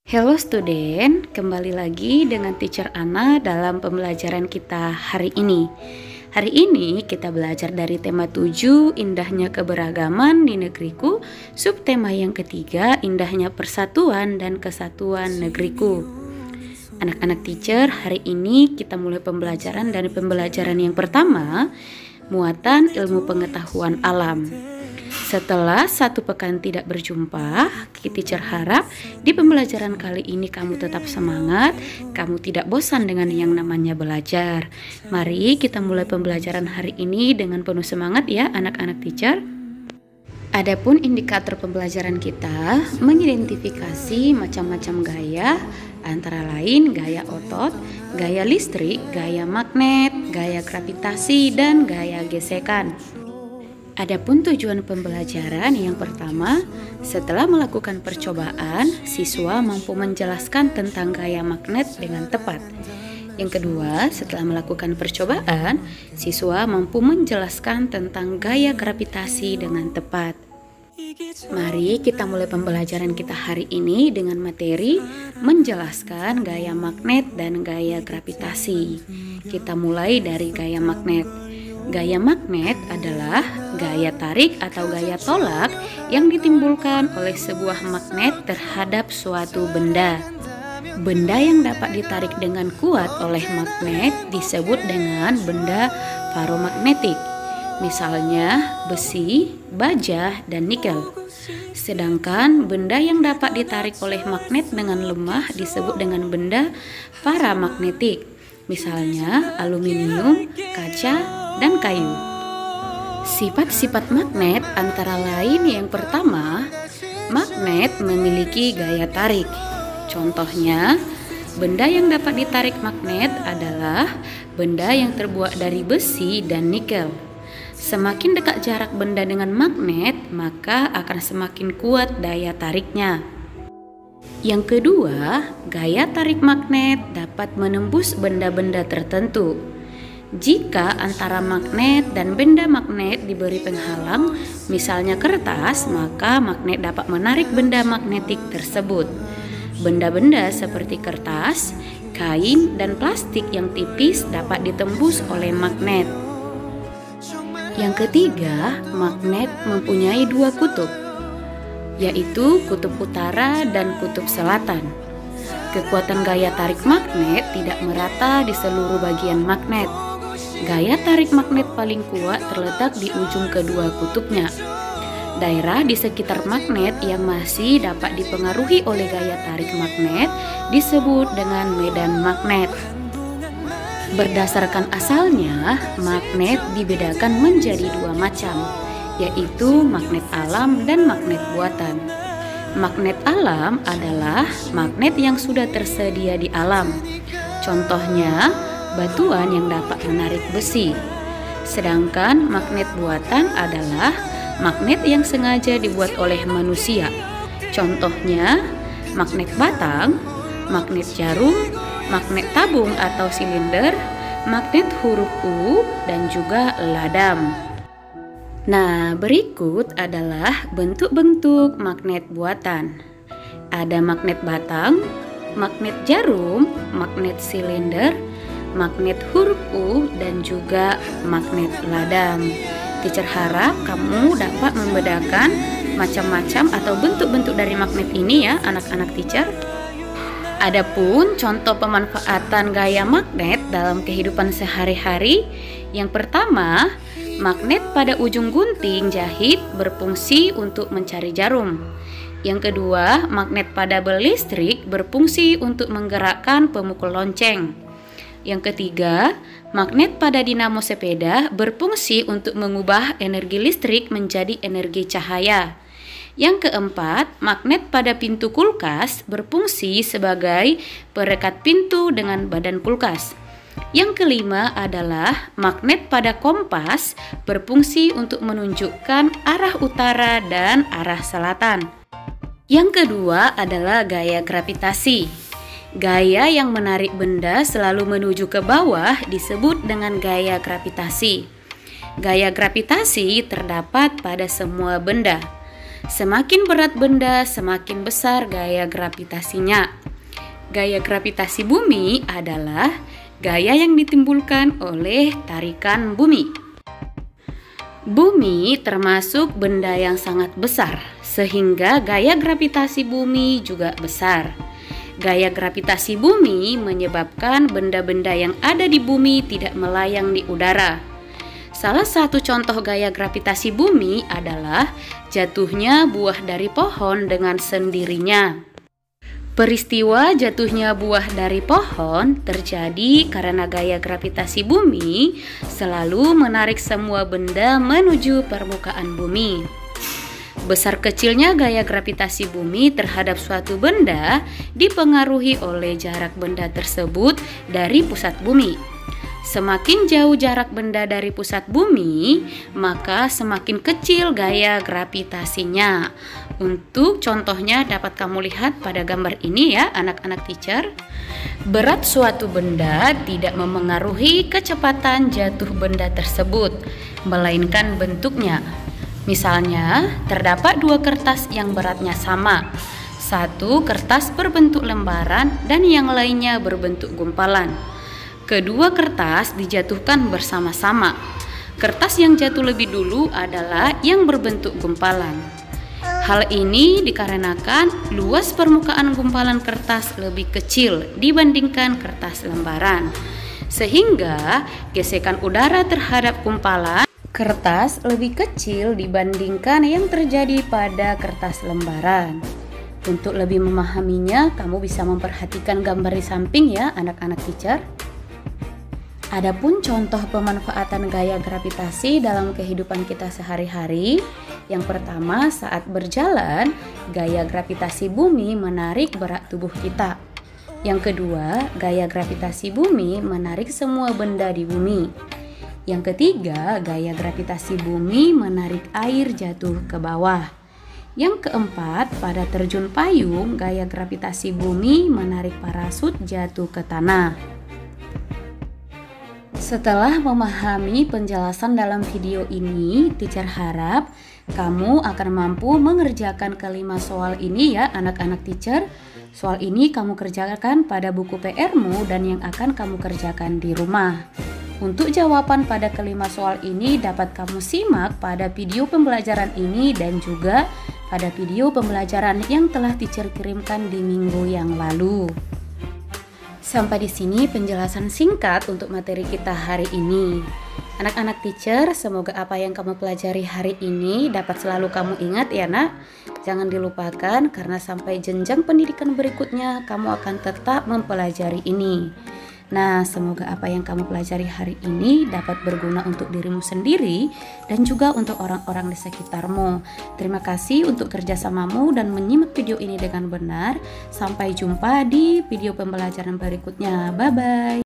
Hello student, kembali lagi dengan Teacher Ana dalam pembelajaran kita hari ini. Hari ini kita belajar dari tema 7, indahnya keberagaman di negeriku, subtema yang ketiga, indahnya persatuan dan kesatuan negeriku. Anak-anak teacher, hari ini kita mulai pembelajaran dari pembelajaran yang pertama, muatan ilmu pengetahuan alam. Setelah 1 pekan tidak berjumpa, teacher harap di pembelajaran kali ini kamu tetap semangat, kamu tidak bosan dengan yang namanya belajar. Mari kita mulai pembelajaran hari ini dengan penuh semangat ya anak-anak teacher. Adapun indikator pembelajaran kita mengidentifikasi macam-macam gaya, antara lain gaya otot, gaya listrik, gaya magnet, gaya gravitasi, dan gaya gesekan. Adapun tujuan pembelajaran yang pertama, setelah melakukan percobaan, siswa mampu menjelaskan tentang gaya magnet dengan tepat. Yang kedua, setelah melakukan percobaan, siswa mampu menjelaskan tentang gaya gravitasi dengan tepat. Mari kita mulai pembelajaran kita hari ini dengan materi menjelaskan gaya magnet dan gaya gravitasi. Kita mulai dari gaya magnet. Gaya magnet adalah gaya tarik atau gaya tolak yang ditimbulkan oleh sebuah magnet terhadap suatu benda. Benda yang dapat ditarik dengan kuat oleh magnet disebut dengan benda feromagnetik. Misalnya besi, baja, dan nikel. Sedangkan benda yang dapat ditarik oleh magnet dengan lemah disebut dengan benda paramagnetik. Misalnya aluminium, kaca, dan kayu. Sifat-sifat magnet antara lain yang pertama, magnet memiliki gaya tarik. Contohnya, benda yang dapat ditarik magnet adalah benda yang terbuat dari besi dan nikel. Semakin dekat jarak benda dengan magnet, maka akan semakin kuat daya tariknya. Yang kedua, gaya tarik magnet dapat menembus benda-benda tertentu. Jika antara magnet dan benda magnet diberi penghalang, misalnya kertas, maka magnet dapat menarik benda magnetik tersebut. Benda-benda seperti kertas, kain, dan plastik yang tipis dapat ditembus oleh magnet. Yang ketiga, magnet mempunyai 2 kutub, yaitu kutub utara dan kutub selatan. Kekuatan gaya tarik magnet tidak merata di seluruh bagian magnet. Gaya tarik magnet paling kuat terletak di ujung kedua kutubnya. Daerah di sekitar magnet yang masih dapat dipengaruhi oleh gaya tarik magnet disebut dengan medan magnet. Berdasarkan asalnya, magnet dibedakan menjadi 2 macam, yaitu magnet alam dan magnet buatan. Magnet alam adalah magnet yang sudah tersedia di alam. Contohnya, batuan yang dapat menarik besi. Sedangkan magnet buatan adalah magnet yang sengaja dibuat oleh manusia. Contohnya, magnet batang, magnet jarum, magnet tabung atau silinder, magnet huruf U, dan juga ladam. Nah, berikut adalah bentuk-bentuk magnet buatan. Ada magnet batang, magnet jarum, magnet silinder, magnet huruf U, dan juga magnet ladam. Teacher harap kamu dapat membedakan macam-macam atau bentuk-bentuk dari magnet ini ya anak-anak teacher. Adapun contoh pemanfaatan gaya magnet dalam kehidupan sehari-hari. Yang pertama, magnet pada ujung gunting jahit berfungsi untuk mencari jarum. Yang kedua, magnet pada bel listrik berfungsi untuk menggerakkan pemukul lonceng. Yang ketiga, magnet pada dinamo sepeda berfungsi untuk mengubah energi listrik menjadi energi cahaya. Yang keempat, magnet pada pintu kulkas berfungsi sebagai perekat pintu dengan badan kulkas. Yang kelima adalah magnet pada kompas berfungsi untuk menunjukkan arah utara dan arah selatan. Yang kedua adalah gaya gravitasi. Gaya yang menarik benda selalu menuju ke bawah disebut dengan gaya gravitasi. Gaya gravitasi terdapat pada semua benda. Semakin berat benda, semakin besar gaya gravitasinya. Gaya gravitasi bumi adalah gaya yang ditimbulkan oleh tarikan bumi. Bumi termasuk benda yang sangat besar, sehingga gaya gravitasi bumi juga besar. Gaya gravitasi bumi menyebabkan benda-benda yang ada di bumi tidak melayang di udara. Salah satu contoh gaya gravitasi bumi adalah jatuhnya buah dari pohon dengan sendirinya. Peristiwa jatuhnya buah dari pohon terjadi karena gaya gravitasi bumi selalu menarik semua benda menuju permukaan bumi. Besar kecilnya gaya gravitasi bumi terhadap suatu benda dipengaruhi oleh jarak benda tersebut dari pusat bumi. Semakin jauh jarak benda dari pusat bumi, maka semakin kecil gaya gravitasinya. Untuk contohnya dapat kamu lihat pada gambar ini ya anak-anak teacher. Berat suatu benda tidak memengaruhi kecepatan jatuh benda tersebut, melainkan bentuknya. Misalnya, terdapat dua kertas yang beratnya sama. Satu kertas berbentuk lembaran dan yang lainnya berbentuk gumpalan. Kedua kertas dijatuhkan bersama-sama. Kertas yang jatuh lebih dulu adalah yang berbentuk gumpalan. Hal ini dikarenakan luas permukaan gumpalan kertas lebih kecil dibandingkan kertas lembaran, sehingga gesekan udara terhadap gumpalan kertas lebih kecil dibandingkan yang terjadi pada kertas lembaran. Untuk lebih memahaminya, kamu bisa memperhatikan gambar di samping ya anak-anak teacher. Adapun contoh pemanfaatan gaya gravitasi dalam kehidupan kita sehari-hari. Yang pertama, saat berjalan, gaya gravitasi bumi menarik berat tubuh kita. Yang kedua, gaya gravitasi bumi menarik semua benda di bumi. Yang ketiga, gaya gravitasi bumi menarik air jatuh ke bawah. Yang keempat, pada terjun payung, gaya gravitasi bumi menarik parasut jatuh ke tanah. Setelah memahami penjelasan dalam video ini, teacher harap kamu akan mampu mengerjakan kelima soal ini ya anak-anak teacher. Soal ini kamu kerjakan pada buku PR-mu dan yang akan kamu kerjakan di rumah. Untuk jawaban pada kelima soal ini dapat kamu simak pada video pembelajaran ini dan juga pada video pembelajaran yang telah teacher kirimkan di minggu yang lalu. Sampai di sini penjelasan singkat untuk materi kita hari ini. Anak-anak teacher, semoga apa yang kamu pelajari hari ini dapat selalu kamu ingat ya nak. Jangan dilupakan karena sampai jenjang pendidikan berikutnya kamu akan tetap mempelajari ini. Nah, semoga apa yang kamu pelajari hari ini dapat berguna untuk dirimu sendiri dan juga untuk orang-orang di sekitarmu. Terima kasih untuk kerjasamamu dan menyimak video ini dengan benar. Sampai jumpa di video pembelajaran berikutnya. Bye-bye.